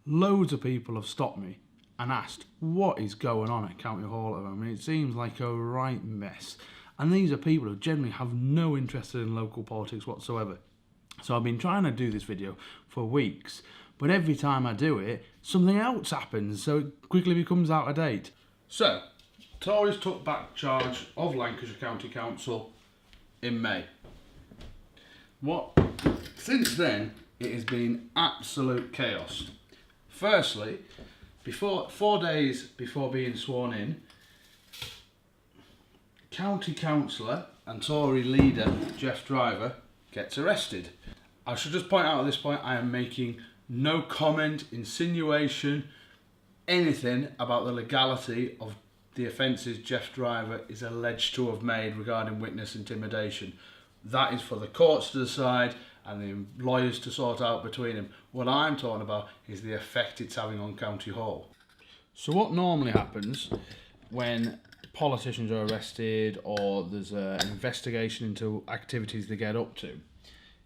Loads of people have stopped me and asked what is going on at County Hall at the moment. It seems like a right mess. And these are people who generally have no interest in local politics whatsoever. So I've been trying to do this video for weeks, but every time I do it, something else happens, so it quickly becomes out of date. So, Tories took back charge of Lancashire County Council in May. Since then, it has been absolute chaos. Firstly, 4 days before being sworn in, County Councillor and Tory leader Jeff Driver gets arrested. I should just point out at this point, I am making no comment, insinuation, anything about the legality of the offences Jeff Driver is alleged to have made regarding witness intimidation. That is for the courts to decide and the lawyers to sort out between them. What I'm talking about is the effect it's having on County Hall. So what normally happens when politicians are arrested or there's an investigation into activities they get up to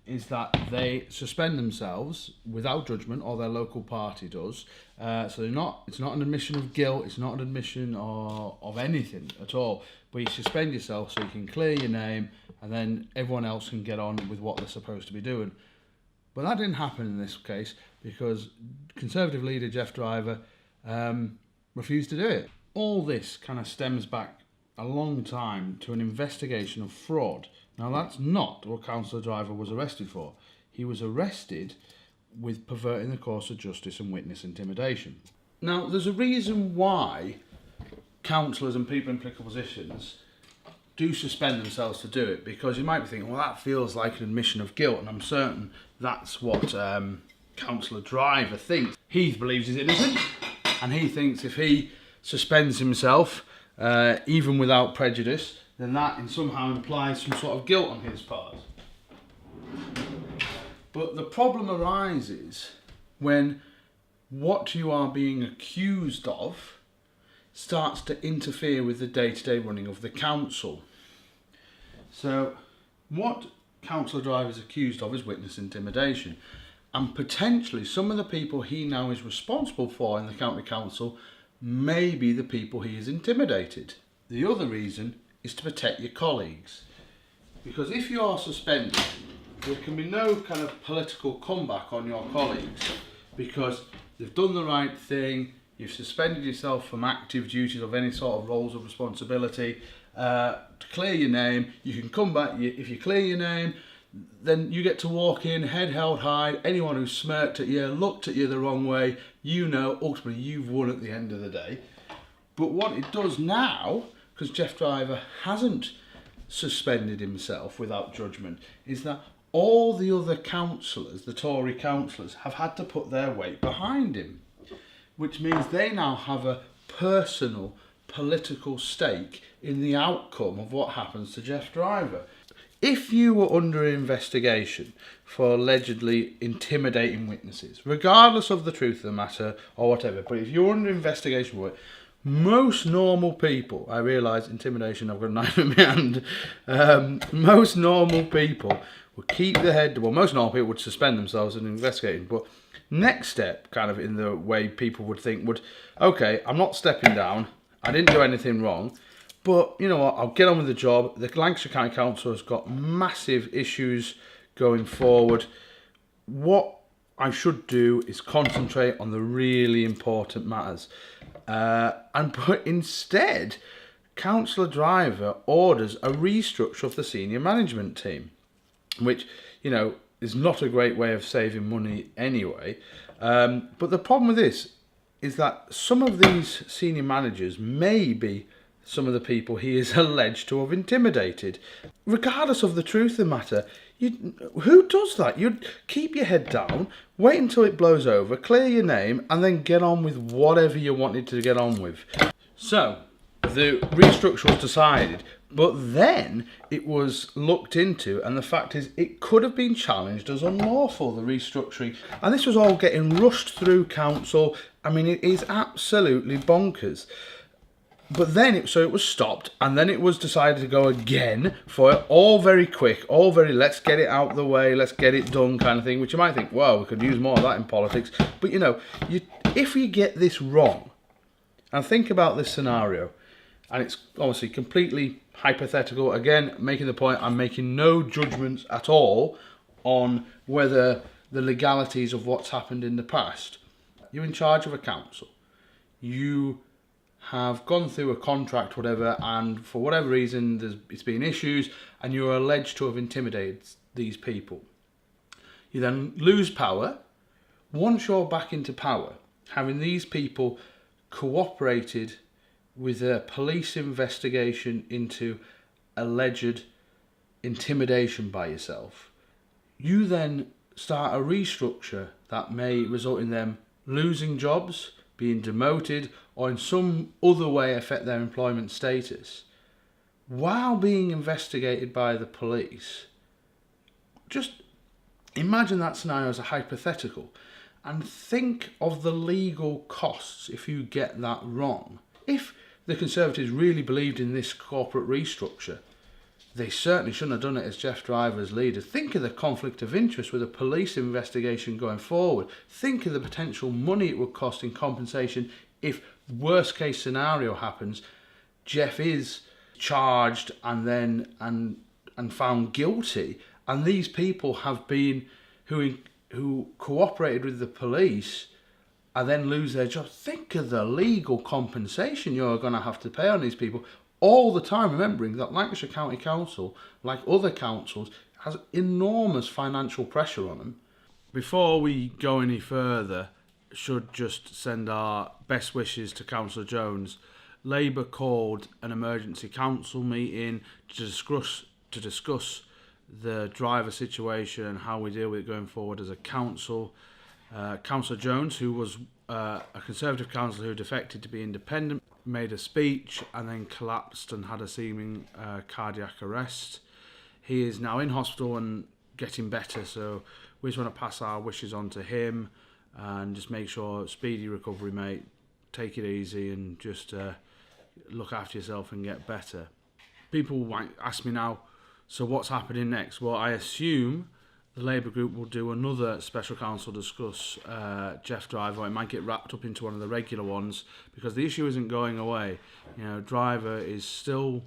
is that they suspend themselves without judgment, or their local party does. So it's not an admission of guilt, it's not an admission of anything at all, but you suspend yourself so you can clear your name and then everyone else can get on with what they're supposed to be doing. But that didn't happen in this case because Conservative leader Jeff Driver refused to do it. All this kind of stems back a long time to an investigation of fraud. Now that's not what Councillor Driver was arrested for. He was arrested with perverting the course of justice and witness intimidation. Now there's a reason why councillors and people in political positions do suspend themselves to do it, because you might be thinking, well, that feels like an admission of guilt, and I'm certain that's what Councillor Driver thinks. He believes he's innocent, and he thinks if he suspends himself, even without prejudice, then that somehow implies some sort of guilt on his part. But the problem arises when what you are being accused of starts to interfere with the day-to-day running of the council. So what Councillor Driver is accused of is witness intimidation, and potentially some of the people he now is responsible for in the county council may be the people he has intimidated. The other reason is to protect your colleagues, because if you are suspended, there can be no kind of political comeback on your colleagues because they've done the right thing, you've suspended yourself from active duties of any sort of roles of responsibility to clear your name. You can come back, if you clear your name, then you get to walk in, head held high. Anyone who smirked at you, looked at you the wrong way, you know ultimately you've won at the end of the day. But what it does now, because Jeff Driver hasn't suspended himself without judgment, is that all the other councillors, the Tory councillors, have had to put their weight behind him, which means they now have a personal political stake in the outcome of what happens to Jeff Driver. If you were under investigation for allegedly intimidating witnesses, regardless of the truth of the matter or whatever, but if you're under investigation for it, most normal people, I realise intimidation, I've got a knife in my hand, most normal people would keep their head, well, most normal people would suspend themselves in investigating, but next step, kind of in the way people would think, would, okay, I'm not stepping down, I didn't do anything wrong, but you know what, I'll get on with the job. The Lancashire County Council has got massive issues going forward. What I should do is concentrate on the really important matters. But instead, Councillor Driver orders a restructure of the senior management team, which, you know, is not a great way of saving money anyway. But the problem with this is that some of these senior managers may be some of the people he is alleged to have intimidated. Regardless of the truth of the matter, who does that? You'd keep your head down, wait until it blows over, clear your name, and then get on with whatever you wanted to get on with. So, the restructure was decided, but then it was looked into, and the fact is it could have been challenged as unlawful, the restructuring. And this was all getting rushed through council. I mean, it is absolutely bonkers. But then, it was stopped, and then it was decided to go again for it, all very quick, all very, let's get it out the way, let's get it done kind of thing, which you might think, well, we could use more of that in politics. But, if you get this wrong, and think about this scenario, and it's obviously completely hypothetical, again, making the point, I'm making no judgments at all on whether the legalities of what's happened in the past. You're in charge of a council. You have gone through a contract, whatever, and for whatever reason it's been issues, and you're alleged to have intimidated these people. You then lose power. Once you're back into power, having these people cooperated with a police investigation into alleged intimidation by yourself, you then start a restructure that may result in them losing jobs, being demoted, or in some other way affect their employment status while being investigated by the police. Just imagine that scenario as a hypothetical and think of the legal costs if you get that wrong. If the Conservatives really believed in this corporate restructure, they certainly shouldn't have done it as Jeff Driver's leader. Think of the conflict of interest with a police investigation going forward. Think of the potential money it would cost in compensation if worst case scenario happens, Jeff is charged and found guilty, and these people have been who cooperated with the police and then lose their jobs. Think of the legal compensation you're going to have to pay on these people all the time, remembering that Lancashire County Council, like other councils, has enormous financial pressure on them. Before we go any further, should just send our best wishes to Councillor Jones. Labour called an emergency council meeting to discuss the driver situation and how we deal with it going forward as a council. Councillor Jones, who was a Conservative councillor who defected to be independent, made a speech and then collapsed and had a seeming cardiac arrest. He is now in hospital and getting better, so we just want to pass our wishes on to him and just make sure speedy recovery, mate. Take it easy and just look after yourself and get better. People might ask me now, so what's happening next? Well, I assume the Labour group will do another special council discuss Jeff Driver. It might get wrapped up into one of the regular ones because the issue isn't going away. Driver is still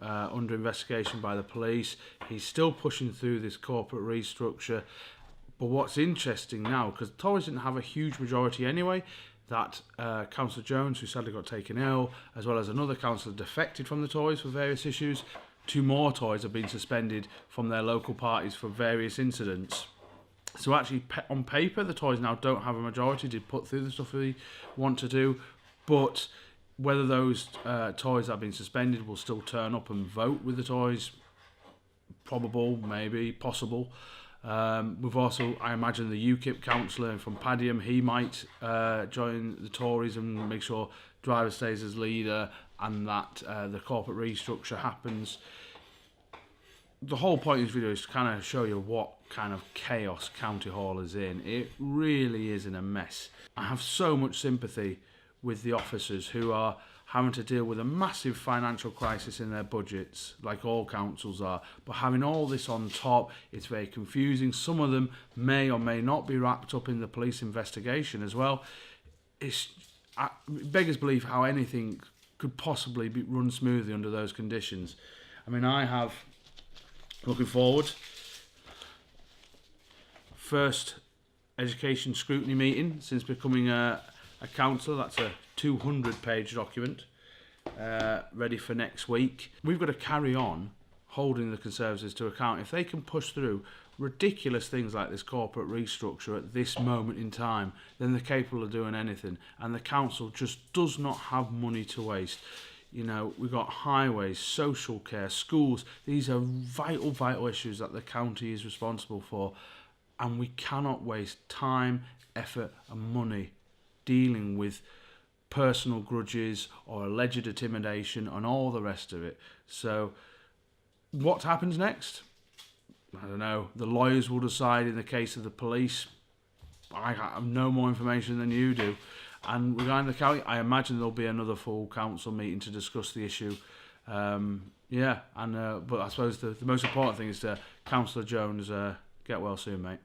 under investigation by the police. He's still pushing through this corporate restructure. But what's interesting now, because Tories didn't have a huge majority anyway, that Councillor Jones, who sadly got taken ill, as well as another councillor defected from the Tories for various issues. 2 more Tories have been suspended from their local parties for various incidents. So actually, on paper, the Tories now don't have a majority to put through the stuff they want to do. But whether those Tories that have been suspended will still turn up and vote with the Tories, probable, maybe, possible. We've also, I imagine, the UKIP councillor from Padiham, he might join the Tories and make sure Driver stays as leader and that the corporate restructure happens. The whole point of this video is to kind of show you what kind of chaos County Hall is in. It really is in a mess. I have so much sympathy with the officers who are having to deal with a massive financial crisis in their budgets, like all councils are. But having all this on top, it's very confusing. Some of them may or may not be wrapped up in the police investigation as well. It beggars belief how anything could possibly be run smoothly under those conditions. I mean, I have, looking forward, first education scrutiny meeting since becoming a councillor. That's a 200-page document ready for next week. We've got to carry on holding the Conservatives to account. If they can push through ridiculous things like this corporate restructure at this moment in time, then they're capable of doing anything. And the council just does not have money to waste. We've got highways, social care, schools. These are vital issues that the county is responsible for. And we cannot waste time, effort and money dealing with personal grudges or alleged intimidation and all the rest of it. So what happens next? I don't know. The lawyers will decide in the case of the police. I have no more information than you do. And regarding the county, I imagine there'll be another full council meeting to discuss the issue. But I suppose the most important thing is Councillor Jones, get well soon, mate.